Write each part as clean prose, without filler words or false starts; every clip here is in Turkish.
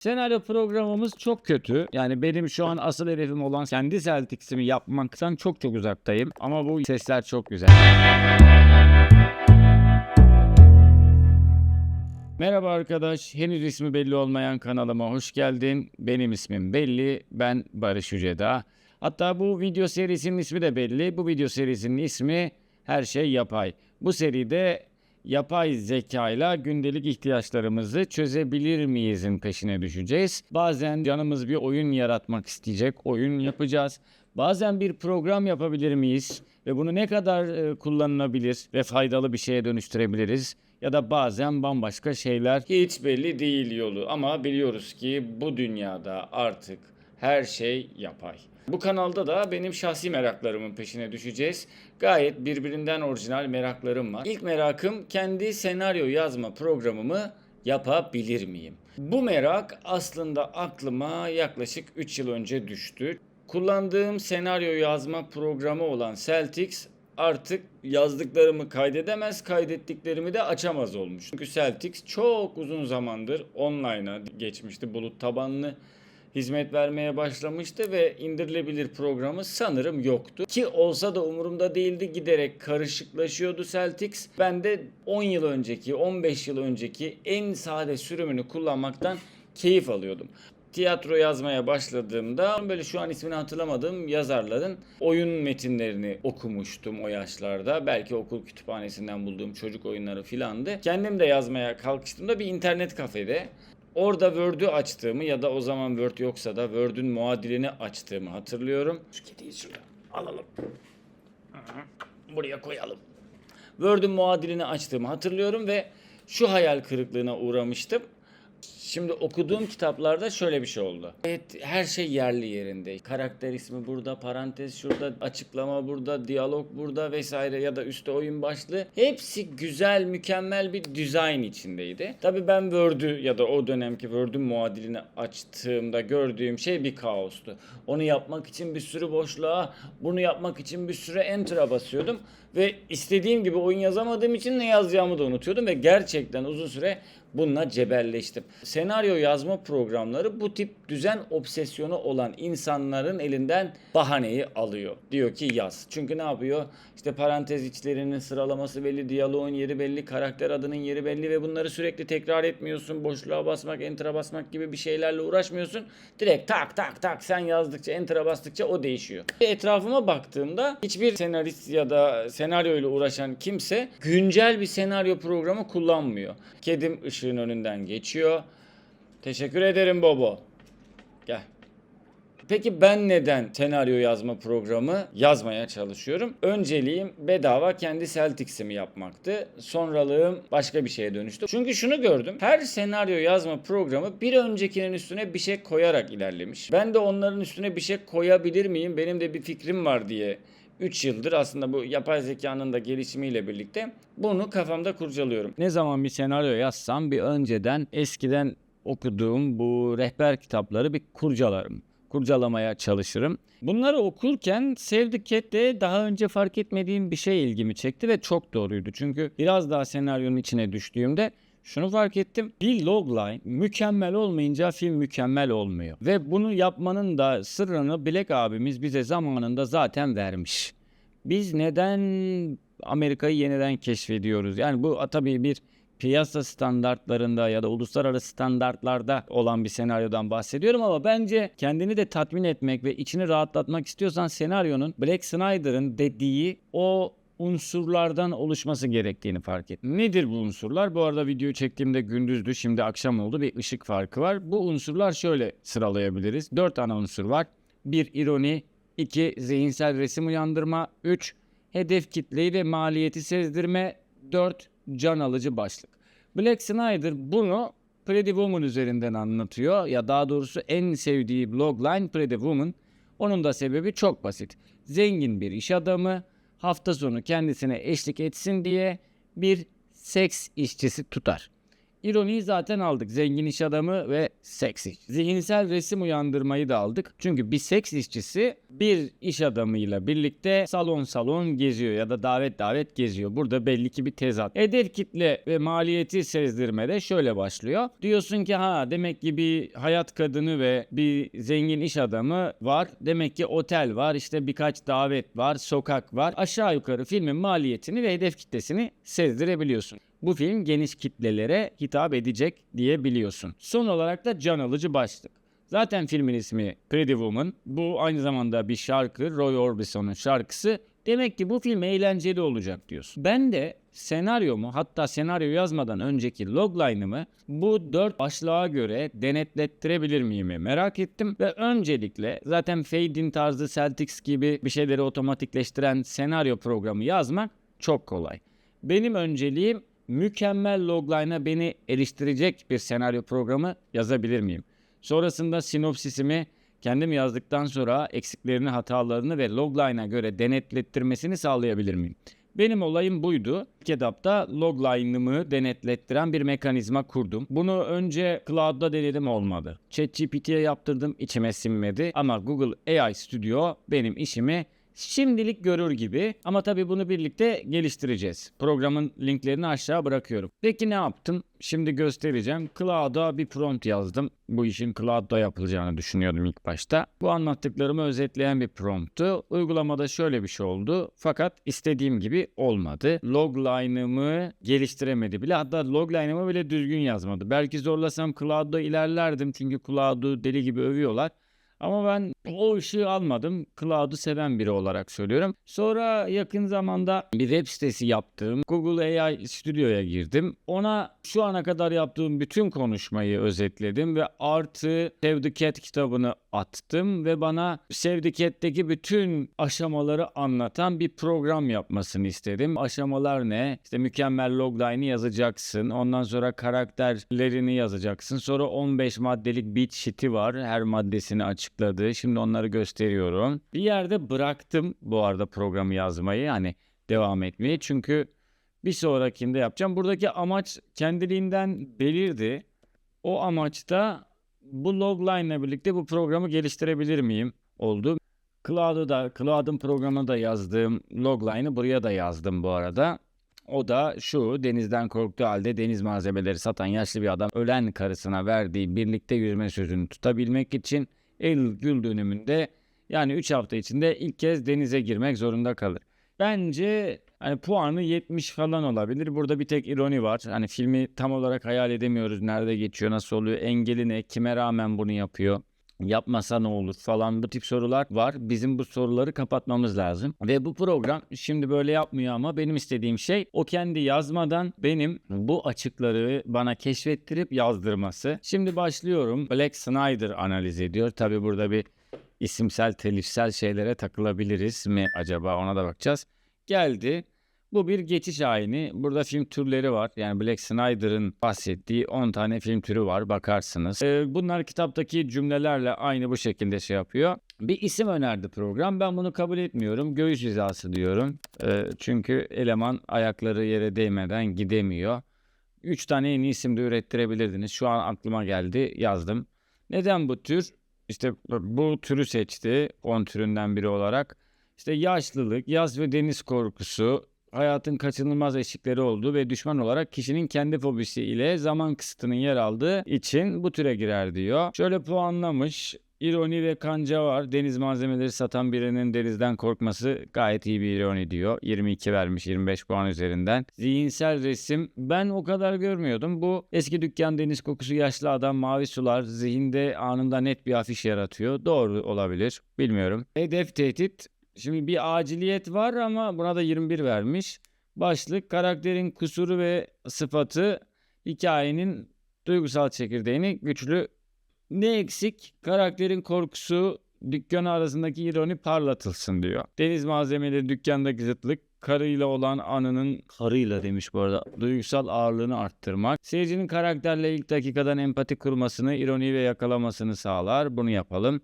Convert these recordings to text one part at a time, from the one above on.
Senaryo programımız çok kötü. Yani benim şu an asıl hedefim olan kendi Celtics'imi yapmaktan çok uzaktayım. Ama bu sesler çok güzel. Merhaba arkadaş, henüz ismi belli olmayan kanalıma hoş geldin. Benim ismim belli, ben Barış Yüceda. Hatta bu video serisinin ismi de belli. Bu video serisinin ismi Her Şey Yapay. Bu seride yapay zekayla gündelik ihtiyaçlarımızı çözebilir miyizin peşine düşeceğiz. Bazen canımız bir oyun yaratmak isteyecek, oyun yapacağız. Bazen bir program yapabilir miyiz ve bunu ne kadar kullanılabilir ve faydalı bir şeye dönüştürebiliriz? Ya da bazen bambaşka şeyler hiç belli değil yolu ama biliyoruz ki bu dünyada artık her şey yapay. Bu kanalda da benim şahsi meraklarımın peşine düşeceğiz. Gayet birbirinden orijinal meraklarım var. İlk merakım kendi senaryo yazma programımı yapabilir miyim? Bu merak aslında aklıma yaklaşık 3 yıl önce düştü. Kullandığım senaryo yazma programı olan Celtics artık yazdıklarımı kaydedemez, kaydettiklerimi de açamaz olmuş. Çünkü Celtics çok uzun zamandır online'a geçmişti, bulut tabanlı hizmet vermeye başlamıştı ve indirilebilir programı sanırım yoktu. Ki olsa da umurumda değildi, giderek karışıklaşıyordu Celtics. Ben de 10 yıl önceki, 15 yıl önceki en sade sürümünü kullanmaktan keyif alıyordum. Tiyatro yazmaya başladığımda böyle şu an ismini hatırlamadığım yazarların oyun metinlerini okumuştum o yaşlarda. Belki okul kütüphanesinden bulduğum çocuk oyunları filandı. Kendim de yazmaya kalkıştığımda bir internet kafede orada Word'ü açtığımı ya da o zaman Word yoksa da Word'ün muadilini açtığımı hatırlıyorum. Şu kediyi şuraya alalım. Buraya koyalım. Word'ün muadilini açtığımı hatırlıyorum ve şu hayal kırıklığına uğramıştım. Şimdi okuduğum kitaplarda şöyle bir şey oldu. Evet, her şey yerli yerinde. Karakter ismi burada, parantez şurada, açıklama burada, diyalog burada vesaire ya da üstte oyun başlığı. Hepsi güzel, mükemmel bir dizayn içindeydi. Tabii ben Word'ü ya da o dönemki Word'ün muadilini açtığımda gördüğüm şey bir kaostu. Onu yapmak için bir sürü boşluğa, bunu yapmak için bir sürü enter'a basıyordum. Ve istediğim gibi oyun yazamadığım için ne yazacağımı da unutuyordum ve gerçekten uzun süre bununla cebelleştim. Senaryo yazma programları bu tip düzen obsesyonu olan insanların elinden bahaneyi alıyor. Diyor ki yaz. Çünkü ne yapıyor? İşte parantez içlerinin sıralaması belli, diyaloğun yeri belli, karakter adının yeri belli ve bunları sürekli tekrar etmiyorsun. Boşluğa basmak, enter'a basmak gibi bir şeylerle uğraşmıyorsun. Direkt tak tak tak sen yazdıkça, enter'a bastıkça o değişiyor. Etrafıma baktığımda hiçbir senarist ya da senaryo ile uğraşan kimse güncel bir senaryo programı kullanmıyor. Kedim ışığın önünden geçiyor. Teşekkür ederim Bobo. Gel. Peki ben neden senaryo yazma programı yazmaya çalışıyorum? Önceliğim bedava kendi Celtics'imi yapmaktı. Sonralığım başka bir şeye dönüştü. Çünkü şunu gördüm. Her senaryo yazma programı bir öncekinin üstüne bir şey koyarak ilerlemiş. Ben de onların üstüne bir şey koyabilir miyim? Benim de bir fikrim var diye 3 yıldır aslında bu yapay zekanın da gelişimiyle birlikte bunu kafamda kurcalıyorum. Ne zaman bir senaryo yazsam bir önceden eskiden okuduğum bu rehber kitapları bir kurcalarım. Kurcalamaya çalışırım. Bunları okurken Save the Cat'te daha önce fark etmediğim bir şey ilgimi çekti ve çok doğruydu. Çünkü biraz daha senaryonun içine düştüğümde şunu fark ettim. Bir logline mükemmel olmayınca film mükemmel olmuyor. Ve bunu yapmanın da sırrını Black abimiz bize zamanında zaten vermiş. Biz neden Amerika'yı yeniden keşfediyoruz? Yani bu tabii bir piyasa standartlarında ya da uluslararası standartlarda olan bir senaryodan bahsediyorum ama bence kendini de tatmin etmek ve içini rahatlatmak istiyorsan senaryonun Black Snyder'ın dediği o unsurlardan oluşması gerektiğini fark ettim. Nedir bu unsurlar? Bu arada videoyu çektiğimde gündüzdü, şimdi akşam oldu. Bir ışık farkı var. Bu unsurlar şöyle sıralayabiliriz. 4 ana unsur var. 1. ironi, 2. zihinsel resim uyandırma, 3. hedef kitleyi ve maliyeti sezdirme, 4. can alıcı başlık. Black Snyder bunu Pretty Woman üzerinden anlatıyor. Ya daha doğrusu en sevdiği logline Pretty Woman. Onun da sebebi çok basit. Zengin bir iş adamı hafta sonu kendisine eşlik etsin diye bir seks işçisi tutar. İroniyi zaten aldık. Zengin iş adamı ve seks iş. Zihinsel resim uyandırmayı da aldık. Çünkü bir seks işçisi bir iş adamıyla birlikte salon salon geziyor ya da davet davet geziyor. Burada belli ki bir tezat. Hedef kitle ve maliyeti sezdirmede şöyle başlıyor. Diyorsun ki ha demek ki bir hayat kadını ve bir zengin iş adamı var. Demek ki otel var, işte birkaç davet var, sokak var. Aşağı yukarı filmin maliyetini ve hedef kitlesini sezdirebiliyorsun. Bu film geniş kitlelere hitap edecek diyebiliyorsun. Son olarak da can alıcı başlık. Zaten filmin ismi Pretty Woman. Bu aynı zamanda bir şarkı, Roy Orbison'un şarkısı. Demek ki bu film eğlenceli olacak diyorsun. Ben de senaryomu, hatta senaryo yazmadan önceki logline'ımı bu 4 başlığa göre denetlettirebilir miyim merak ettim. Ve öncelikle zaten Fade-in tarzı Celtics gibi bir şeyleri otomatikleştiren senaryo programı yazmak çok kolay. Benim önceliğim mükemmel logline'a beni eriştirecek bir senaryo programı yazabilir miyim? Sonrasında sinopsisimi kendim yazdıktan sonra eksiklerini, hatalarını ve logline'a göre denetlettirmesini sağlayabilir miyim? Benim olayım buydu. İlk etapta logline'ımı denetlettiren bir mekanizma kurdum. Bunu önce Cloud'da denedim, olmadı. ChatGPT'ye yaptırdım, içime sinmedi. Ama Google AI Studio benim işimi şimdilik görür gibi, ama tabii bunu birlikte geliştireceğiz. Programın linklerini aşağı bırakıyorum. Peki ne yaptım? Şimdi göstereceğim. Cloud'a bir prompt yazdım. Bu işin Cloud'da yapılacağını düşünüyordum ilk başta. Bu anlattıklarımı özetleyen bir prompttu. Uygulamada şöyle bir şey oldu. Fakat istediğim gibi olmadı. Logline'ımı geliştiremedi bile. Hatta logline'ımı bile düzgün yazmadı. Belki zorlasam Cloud'da ilerlerdim. Çünkü Cloud'u deli gibi övüyorlar. Ama ben o ışığı almadım. Cloud'u seven biri olarak söylüyorum. Sonra yakın zamanda bir web sitesi yaptım. Google AI Studio'ya girdim. Ona şu ana kadar yaptığım bütün konuşmayı özetledim ve artı Save the Cat kitabını attım ve bana Save the Cat'teki bütün aşamaları anlatan bir program yapmasını istedim. Aşamalar ne? İşte mükemmel logline'ı yazacaksın. Ondan sonra karakterlerini yazacaksın. Sonra 15 maddelik beat sheet'i var. Her maddesini açıkladı. Şimdi onları gösteriyorum. Bir yerde bıraktım bu arada programı yazmayı, yani devam etmeyi. Çünkü bir sonrakinde yapacağım. Buradaki amaç kendiliğinden belirdi. O amaçta bu logline ile birlikte bu programı geliştirebilir miyim oldu. Cloud'un programına da yazdığım logline'ı buraya da yazdım bu arada. O da şu: denizden korktuğu halde deniz malzemeleri satan yaşlı bir adam ölen karısına verdiği birlikte yüzme sözünü tutabilmek için Eylül dönümünde, yani 3 hafta içinde ilk kez denize girmek zorunda kalır. Bence hani puanı 70 falan olabilir. Burada bir tek ironi var. Hani filmi tam olarak hayal edemiyoruz. Nerede geçiyor, nasıl oluyor, engeli ne, kime rağmen bunu yapıyor, yapmasa ne olur falan, bu tip sorular var. Bizim bu soruları kapatmamız lazım. Ve bu program şimdi böyle yapmıyor, ama benim istediğim şey o kendi yazmadan benim bu açıkları bana keşfettirip yazdırması. Şimdi başlıyorum. Black Snyder analiz ediyor. Tabi burada bir isimsel, telifsel şeylere takılabiliriz mi acaba, ona da bakacağız. Geldi. Bu bir geçiş ayini. Burada film türleri var. Yani Black Snyder'ın bahsettiği 10 tane film türü var. Bakarsınız. Bunlar kitaptaki cümlelerle aynı bu şekilde şey yapıyor. Bir isim önerdi program. Ben bunu kabul etmiyorum. Göğüs hizası diyorum. Çünkü eleman ayakları yere değmeden gidemiyor. 3 tane yeni isim de ürettirebilirdiniz. Şu an aklıma geldi. Yazdım. Neden bu tür? İşte bu türü seçti 10 türünden biri olarak. İşte yaşlılık, yaz ve deniz korkusu, hayatın kaçınılmaz eşikleri olduğu ve düşman olarak kişinin kendi fobisi ile zaman kısıtının yer aldığı için bu türe girer diyor. Şöyle puanlamış: İroni ve kanca var. Deniz malzemeleri satan birinin denizden korkması gayet iyi bir ironi diyor. 22 vermiş 25 puan üzerinden. Zihinsel resim ben o kadar görmüyordum. Bu eski dükkan, deniz kokusu, yaşlı adam, mavi sular zihinde anında net bir afiş yaratıyor. Doğru olabilir. Bilmiyorum. Hedef tehdit. Şimdi bir aciliyet var ama buna da 21 vermiş. Başlık: karakterin kusuru ve sıfatı hikayenin duygusal çekirdeğini güçlü. Ne eksik? Karakterin korkusu, dükkanı arasındaki ironi parlatılsın diyor. Deniz malzemeleri, dükkandaki zıtlık, karıyla olan anının, karıyla demiş bu arada, duygusal ağırlığını arttırmak. Seyircinin karakterle ilk dakikadan empati kurmasını, ironi ve yakalamasını sağlar. Bunu yapalım.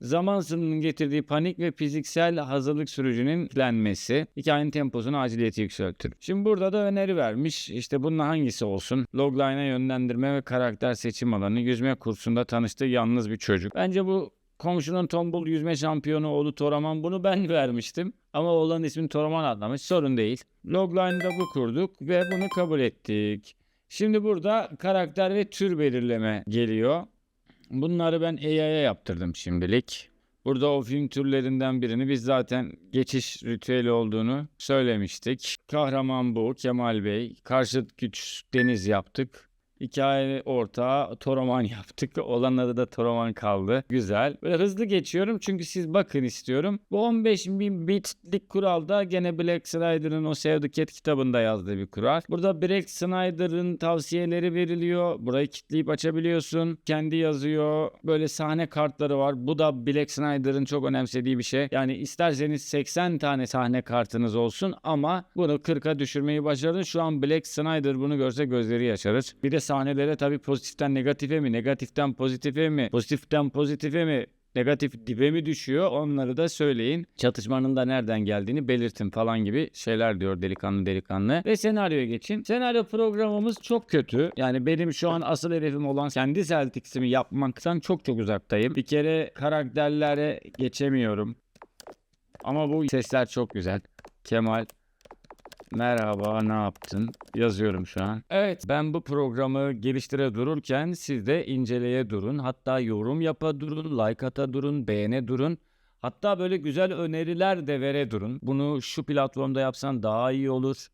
Zaman sınırının getirdiği panik ve fiziksel hazırlık sürecinin yüklenmesi hikayenin temposunu, aciliyeti yükseltir. Şimdi burada da öneri vermiş. İşte bunun hangisi olsun? Logline'a yönlendirme ve karakter seçim alanı. Yüzme kursunda tanıştığı yalnız bir çocuk. Bence bu komşunun tombul yüzme şampiyonu oğlu Toraman, bunu ben vermiştim. Ama oğlanın ismini Toraman adlamış. Sorun değil. Logline'da bu kurduk ve bunu kabul ettik. Şimdi burada karakter ve tür belirleme geliyor. Bunları ben AI'ya yaptırdım şimdilik. Burada o film türlerinden birini biz zaten geçiş ritüeli olduğunu söylemiştik. Kahraman bu, Kemal Bey. Karşıt güç Deniz yaptık. Hikaye ortağı Toraman yaptık. Olan adı da Toraman kaldı. Güzel. Böyle hızlı geçiyorum çünkü siz bakın istiyorum. Bu 15.000 bitlik kural da gene Black Snyder'ın o Save the Cat kitabında yazdığı bir kural. Burada Black Snyder'ın tavsiyeleri veriliyor. Burayı kilitleyip açabiliyorsun. Kendi yazıyor. Böyle sahne kartları var. Bu da Black Snyder'ın çok önemsediği bir şey. Yani isterseniz 80 tane sahne kartınız olsun ama bunu 40'a düşürmeyi başardın. Şu an Black Snyder bunu görse gözleri yaşarır. Bir de sahnelere tabii pozitiften negatife mi, negatiften pozitife mi, pozitiften pozitife mi, negatif dibe mi düşüyor, onları da söyleyin. Çatışmanın da nereden geldiğini belirtin falan gibi şeyler diyor delikanlı. Ve senaryoya geçin. Senaryo programımız çok kötü. Yani benim şu an asıl hedefim olan kendi Celtics'imi yapmaktan çok uzaktayım. Bir kere karakterlere geçemiyorum. Ama bu sesler çok güzel. Kemal, merhaba, ne yaptın? Yazıyorum şu an. Evet, ben bu programı geliştire dururken siz de inceleye durun. Hatta yorum yapa durun, like ata durun, beğene durun. Hatta böyle güzel öneriler de vere durun. Bunu şu platformda yapsan daha iyi olur.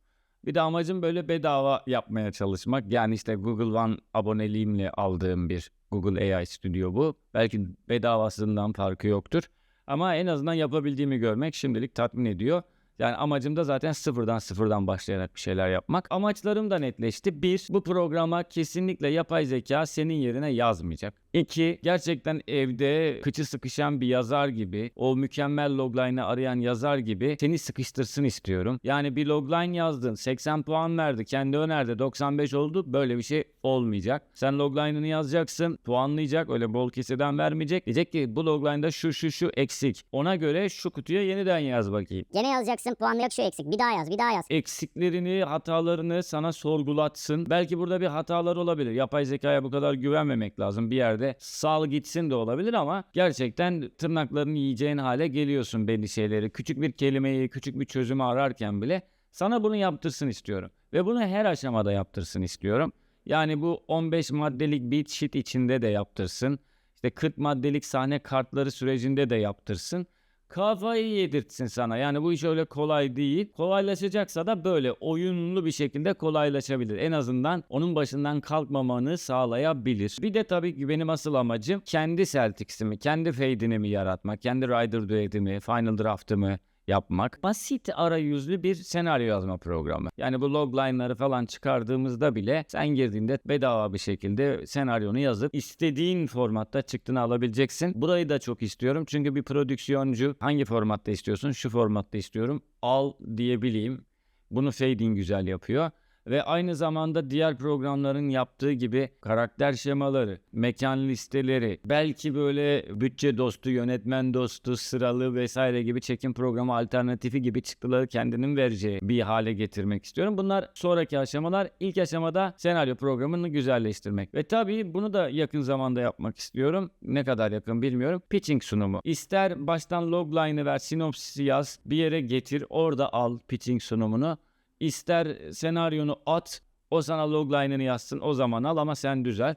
Bir de amacım böyle bedava yapmaya çalışmak. Yani işte Google One aboneliğimle aldığım bir Google AI Studio bu. Belki bedavasından farkı yoktur. Ama en azından yapabildiğimi görmek şimdilik tatmin ediyor. Yani amacım da zaten sıfırdan başlayarak bir şeyler yapmak. Amaçlarım da netleşti. 1. Bu programa kesinlikle yapay zeka senin yerine yazmayacak. 2. Gerçekten evde kıçı sıkışan bir yazar gibi, o mükemmel logline'ı arayan yazar gibi seni sıkıştırsın istiyorum. Yani bir logline yazdın, 80 puan verdi, kendi önerdi, 95 oldu. Böyle bir şey olmayacak. Sen logline'ını yazacaksın, puanlayacak, öyle bol keseden vermeyecek. Diyecek ki bu logline'da şu eksik. Ona göre şu kutuya yeniden yaz bakayım. Gene yazacaksın, puanlayak şu eksik. Bir daha yaz. Eksiklerini, hatalarını sana sorgulatsın. Belki burada bir hatalar olabilir. Yapay zekaya bu kadar güvenmemek lazım. Bir yerde sal gitsin de olabilir ama gerçekten tırnaklarını yiyeceğin hale geliyorsun belli şeyleri. Küçük bir kelimeyi, küçük bir çözümü ararken bile sana bunu yaptırsın istiyorum. Ve bunu her aşamada yaptırsın istiyorum. Yani bu 15 maddelik beat sheet içinde de yaptırsın. İşte 40 maddelik sahne kartları sürecinde de yaptırsın. Kafayı yedirtsin sana. Yani bu iş öyle kolay değil. Kolaylaşacaksa da böyle oyunlu bir şekilde kolaylaşabilir. En azından onun başından kalkmamanı sağlayabilir. Bir de tabii ki benim asıl amacım kendi Celtics'imi, kendi fade'ini yaratmak, kendi Rider Duet'imi, Final Draft'ımı yapmak. Basit arayüzlü bir senaryo yazma programı. Yani bu logline'ları falan çıkardığımızda bile sen girdiğinde bedava bir şekilde senaryonu yazıp istediğin formatta çıktığını alabileceksin. Burayı da çok istiyorum çünkü bir prodüksiyoncu hangi formatta istiyorsun? Şu formatta istiyorum. Al diyebileyim. Bunu fading güzel yapıyor. Ve aynı zamanda diğer programların yaptığı gibi karakter şemaları, mekan listeleri, belki böyle bütçe dostu, yönetmen dostu, sıralı vesaire gibi çekim programı alternatifi gibi çıktıları kendinin vereceği bir hale getirmek istiyorum. Bunlar sonraki aşamalar. İlk aşamada senaryo programını güzelleştirmek. Ve tabii bunu da yakın zamanda yapmak istiyorum. Ne kadar yakın bilmiyorum. Pitching sunumu. İster baştan logline'ı ver, sinopsisi yaz, bir yere getir, orada al pitching sunumunu. İster senaryonu at, o sana logline'ını yazsın, o zaman al ama sen düzelt.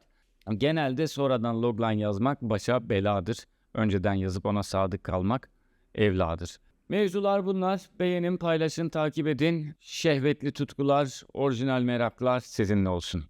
Genelde sonradan logline yazmak başa beladır. Önceden yazıp ona sadık kalmak evladır. Mevzular bunlar. Beğenin, paylaşın, takip edin. Şehvetli tutkular, orijinal meraklar sizinle olsun.